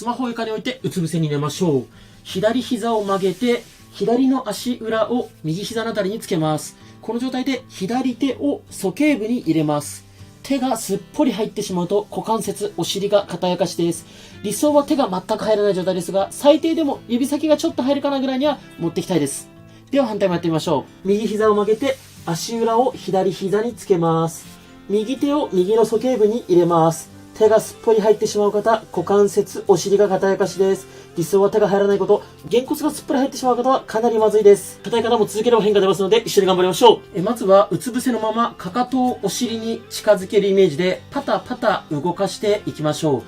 スマホを床に置いてうつ伏せに寝ましょう。左膝を曲げて、左の足裏を右膝のあたりにつけます。この状態で左手を鼠径部に入れます。手がすっぽり入ってしまうと股関節、お尻が硬やかしです。理想は手が全く入らない状態ですが、最低でも指先がちょっと入るかなぐらいには持っていきたいです。では反対もやってみましょう。右膝を曲げて、足裏を左膝につけます。右手を右の鼠径部に入れます。手がすっぽり入ってしまう方、股関節、お尻が硬やかしです。理想は手が入らないこと、げんこつがすっぽり入ってしまう方はかなりまずいです。硬い方も続ければ変化出ますので、一緒に頑張りましょう。まずは、うつ伏せのまま、かかとをお尻に近づけるイメージで、パタパタ動かしていきましょう。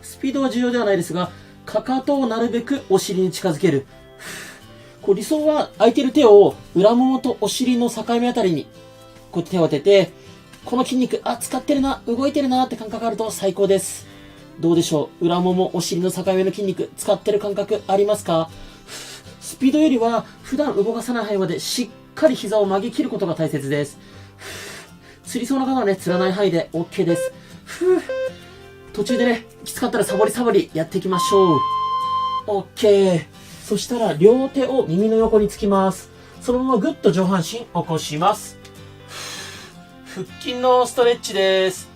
スピードは重要ではないですが、かかとをなるべくお尻に近づける。理想は空いてる手を裏ももとお尻の境目あたりにこうやって手を当てて、この筋肉、使ってるな、動いてるなって感覚あると最高です。どうでしょう、裏ももお尻の境目の筋肉使ってる感覚ありますか？スピードよりは普段動かさない範囲までしっかり膝を曲げ切ることが大切です。つりそうな方はね、つらない範囲で OK です。途中でね、きつかったらサボりやっていきましょう。OK。そしたら両手を耳の横につきます。そのままぐっと上半身起こします。腹筋のストレッチです。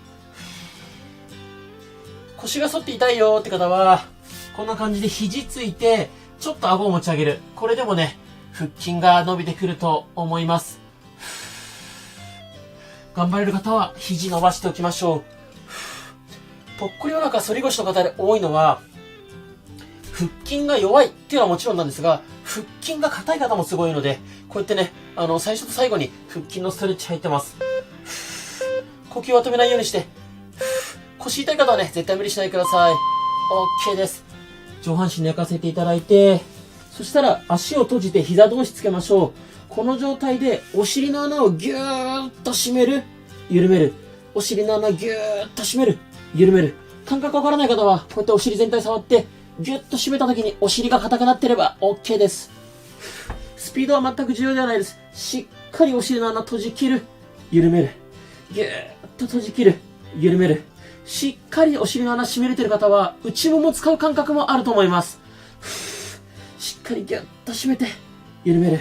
腰が反って痛いよって方は、こんな感じで肘ついて、ちょっと顎を持ち上げる。これでもね、腹筋が伸びてくると思います。頑張れる方は肘伸ばしておきましょう。ぽっこりお腹反り腰の方で多いのは、腹筋が弱いっていうのはもちろんなんですが、腹筋が硬い方もすごいので、こうやってね、最初と最後に腹筋のストレッチ入ってます。呼吸を止めないようにして、腰痛い方はね、絶対無理しないでください。OK です。上半身寝かせていただいて、そしたら足を閉じて膝同士つけましょう。この状態でお尻の穴をギューッと締める、緩める。お尻の穴をギューッと締める、緩める。感覚わからない方は、こうやってお尻全体触って、ギュッと締めた時にお尻が硬くなってれば OK です。スピードは全く重要ではないです。しっかりお尻の穴閉じ切る、緩める。ギューッと閉じ切る、緩める。しっかりお尻の穴締めれてる方は内もも使う感覚もあると思います。しっかりギュッと締めて、緩める。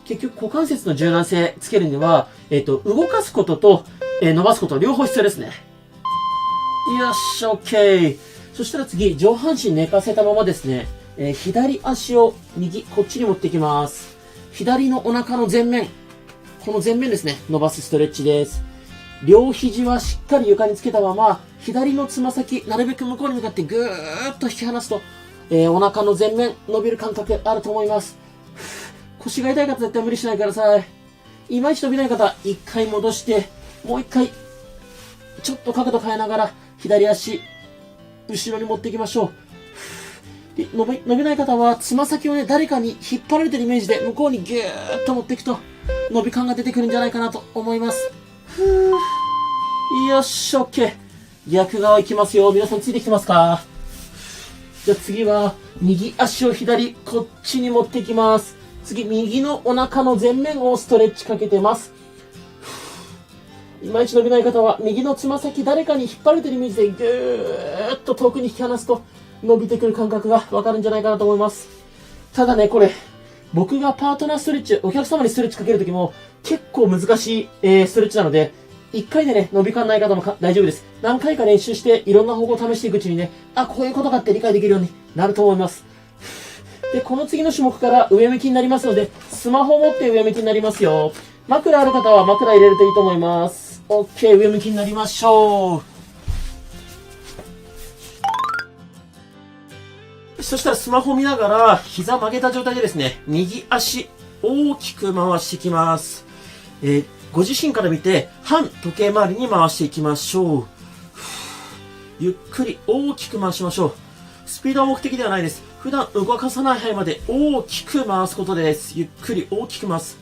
結局股関節の柔軟性つけるには、動かすことと、伸ばすこと両方必要ですね。よし、OK。そしたら次、上半身寝かせたままですね、左足を右、こっちに持っていきます。左のお腹の前面、この前面ですね、伸ばすストレッチです。両肘はしっかり床につけたまま、左のつま先、なるべく向こうに向かってぐーっと引き離すと、お腹の前面伸びる感覚あると思います。腰が痛い方絶対無理しないでください。いまいち伸びない方、一回戻して、もう一回、ちょっと角度変えながら、左足、後ろに持っていきましょう。で伸びない方は、つま先をね、誰かに引っ張られてるイメージで、向こうにギューッと持っていくと、伸び感が出てくるんじゃないかなと思います。よっしゃ、OK。逆側行きますよ。皆さんついてきてますか？じゃあ次は、右足を左、こっちに持っていきます。次、右のお腹の前面をストレッチかけてます。いまいち伸びない方は、右のつま先誰かに引っ張られてるイメージで、ぐーっと遠くに引き離すと、伸びてくる感覚がわかるんじゃないかなと思います。ただね、これ、僕がパートナーストレッチ、お客様にストレッチかけるときも、結構難しい、ストレッチなので、一回でね、伸び感ない方も大丈夫です。何回か練習して、いろんな方法を試していくうちにね、こういうことかって理解できるようになると思います。で、この次の種目から上向きになりますので、スマホを持って上向きになりますよ。枕ある方は枕入れるといいと思います。OK、上向きになりましょう。そしたらスマホ見ながら、膝曲げた状態でですね、右足大きく回していきます。ご自身から見て、反時計回りに回していきましょう。ゆっくり大きく回しましょう。スピードは目的ではないです。普段動かさない範囲まで大きく回すことです。ゆっくり大きく回す。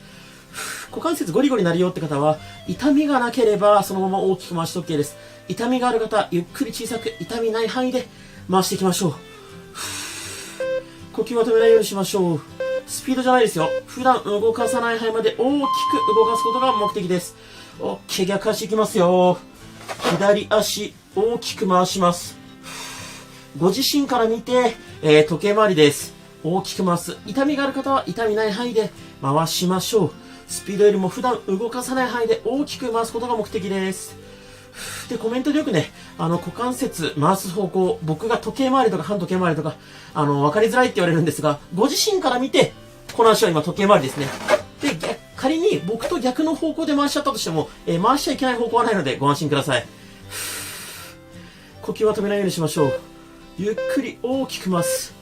股関節ゴリゴリなるよって方は、痛みがなければそのまま大きく回して OK です。痛みがある方、ゆっくり小さく痛みない範囲で回していきましょう。呼吸は止めないようにしましょう。スピードじゃないですよ。普段動かさない範囲まで大きく動かすことが目的です。OK、逆足いきますよ。左足大きく回します。ご自身から見て、時計回りです。大きく回す。痛みがある方は痛みない範囲で回しましょう。スピードよりも普段動かさない範囲で大きく回すことが目的です。で、コメントでよくね、股関節回す方向、僕が時計回りとか半時計回りとか、分かりづらいって言われるんですが、ご自身から見て、この足は今時計回りですね。で、仮に僕と逆の方向で回しちゃったとしても、回しちゃいけない方向はないのでご安心ください。呼吸は止めないようにしましょう。ゆっくり大きく回す。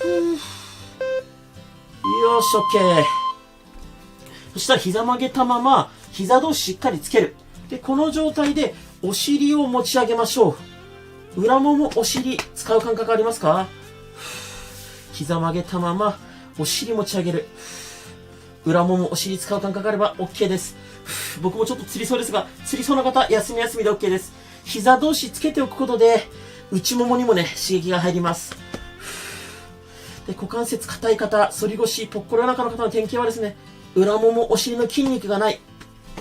よし、OK。そしたら膝曲げたまま、膝同士しっかりつける。で、この状態でお尻を持ち上げましょう。裏ももお尻使う感覚ありますか？膝曲げたまま、お尻持ち上げる。裏ももお尻使う感覚あれば OK です。僕もちょっとつりそうですが、つりそうな方、休み休みで OK です。膝同士つけておくことで、内ももにもね、刺激が入ります。で、股関節硬い方、反り腰、ぽっこりお腹の方の典型はですね、裏ももお尻の筋肉がない。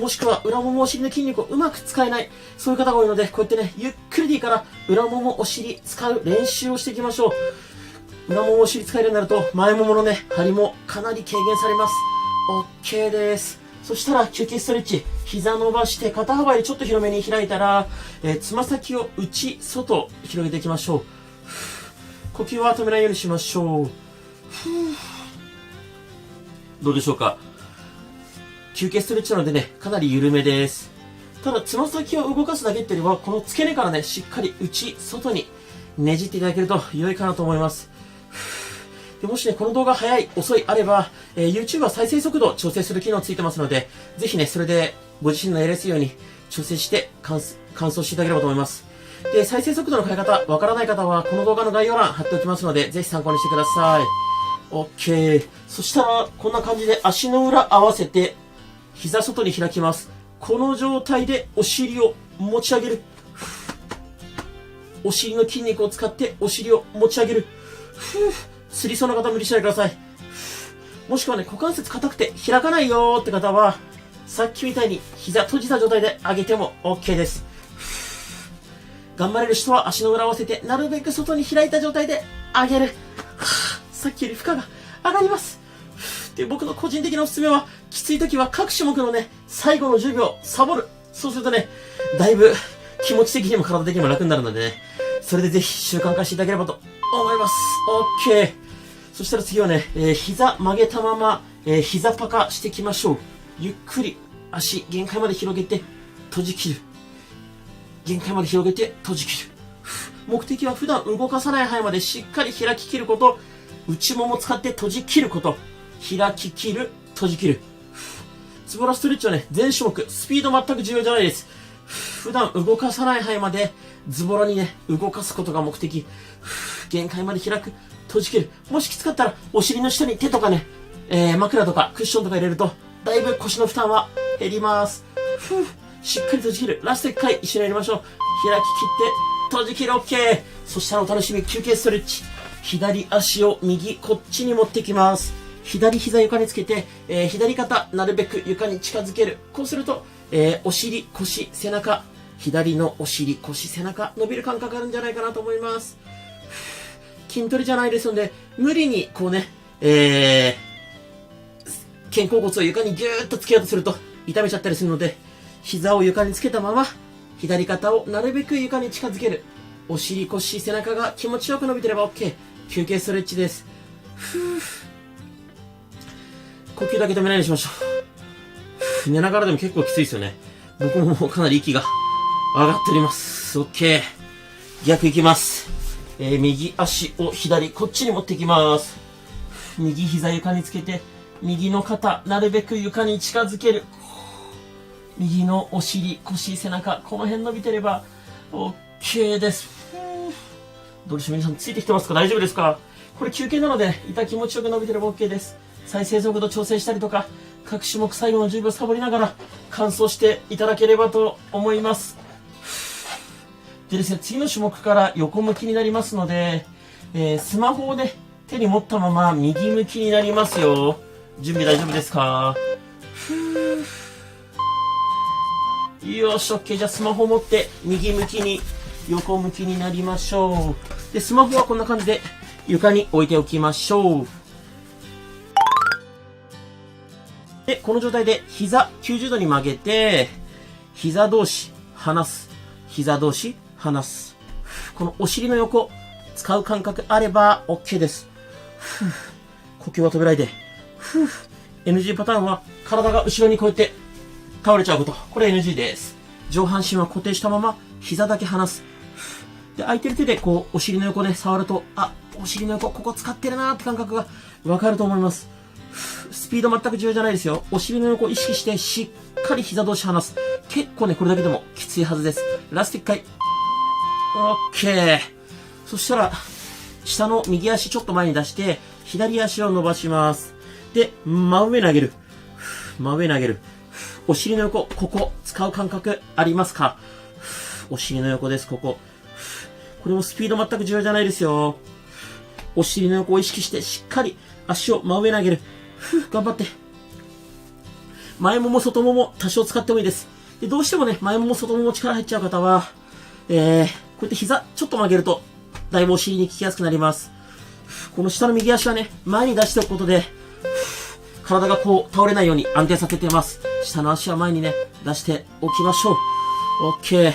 もしくは裏ももお尻の筋肉をうまく使えない。そういう方が多いので、こうやってね、ゆっくりでいいから裏ももお尻使う練習をしていきましょう。裏ももお尻使えるようになると、前もものね、張りもかなり軽減されます。OK です。そしたら休憩ストレッチ。膝伸ばして肩幅よりちょっと広めに開いたら、つま先を内、外広げていきましょう。呼吸は止めないようにしましょう。どうでしょうか？休憩ストレッチなのでね、かなり緩めです。ただ、つま先を動かすだけっていうよりは、この付け根からね、しっかり内、外にねじっていただけると良いかなと思います。でもしね、この動画早い、遅いあれば、YouTube は再生速度を調整する機能ついてますので、ぜひね、それでご自身のやりやすいように調整して完走していただければと思います。で、再生速度の変え方、わからない方は、この動画の概要欄貼っておきますので、ぜひ参考にしてください。OK。そしたら、こんな感じで足の裏合わせて、膝外に開きます。この状態でお尻を持ち上げる。お尻の筋肉を使ってお尻を持ち上げる。つりそうな方無理しないでください。もしくはね、股関節硬くて開かないよーって方は、さっきみたいに膝閉じた状態で上げても OK です。頑張れる人は足の裏を合わせて、なるべく外に開いた状態で上げる。さっきより負荷が上がります。で、僕の個人的なおすすめは、きつい時は各種目のね、最後の10秒サボる。そうするとね、だいぶ気持ち的にも体的にも楽になるのでね、それでぜひ習慣化していただければと思います。OK。そしたら次はね、膝曲げたまま、膝パカしていきましょう。ゆっくり足限界まで広げて閉じ切る。限界まで広げて閉じ切る。目的は普段動かさない範囲までしっかり開き切ること。内もも使って閉じ切ること。開き切る、閉じ切る。ズボラストレッチはね、全種目、スピード全く重要じゃないです。普段動かさない範囲までズボラにね、動かすことが目的。限界まで開く、閉じ切る。もしきつかったら、お尻の下に手とかね、枕とかクッションとか入れると、だいぶ腰の負担は減ります。しっかり閉じ切る。ラスト1回一緒にやりましょう。開き切って、閉じ切る OK。そしたらお楽しみ、休憩ストレッチ。左足を右、こっちに持ってきます。左膝床につけて、左肩なるべく床に近づける。こうすると、お尻、腰、背中、左のお尻、腰、背中、伸びる感覚あるんじゃないかなと思います。筋トレじゃないですので、無理にこうね、肩甲骨を床にギューッとつけようとすると痛めちゃったりするので、膝を床につけたまま、左肩をなるべく床に近づける。お尻、腰、背中が気持ちよく伸びてれば OK。休憩ストレッチです。呼吸だけ止めないようにしましょう。寝ながらでも結構きついですよね。僕ももうかなり息が上がっております。OK。逆いきます。右足を左、こっちに持っていきます。右膝床につけて、右の肩、なるべく床に近づける。右のお尻、腰、背中、この辺伸びてれば OK です。どうでしょう、皆さんついてきてますか？大丈夫ですか？これ休憩なので、板気持ちよく伸びてれば OK です。再生速度調整したりとか、各種目最後の10秒サボりながら完走していただければと思います。でですね、次の種目から横向きになりますので、スマホをね、手に持ったまま右向きになりますよ。準備大丈夫ですか？よし、OK。じゃあスマホを持って右向きに横向きになりましょう。で、スマホはこんな感じで床に置いておきましょう。で、この状態で膝90度に曲げて、膝同士離す。膝同士離す。このお尻の横、使う感覚あれば OK です。呼吸は止めないで。NG パターンは体が後ろにこうやって倒れちゃうこと。これ NG です。上半身は固定したまま膝だけ離す。で、空いてる手でこうお尻の横ね、触ると、あ、お尻の横、ここ使ってるなーって感覚がわかると思います。スピード全く重要じゃないですよ。お尻の横を意識してしっかり膝同士離す。結構ね、これだけでもきついはずです。ラスト1回。OK。そしたら、下の右足ちょっと前に出して、左足を伸ばします。で、真上に上げる。真上に上げる。お尻の横、ここ、使う感覚ありますか？お尻の横です、ここ。これもスピード全く重要じゃないですよ。お尻の横を意識して、しっかり足を真上に上げる。頑張って。前もも外もも多少使ってもいいです。で、どうしてもね、前もも外もも力入っちゃう方は、こうやって膝ちょっと曲げると、だいぶお尻に効きやすくなります。この下の右足はね、前に出しておくことで、体がこう倒れないように安定させています。下の足は前にね、出しておきましょう。OK。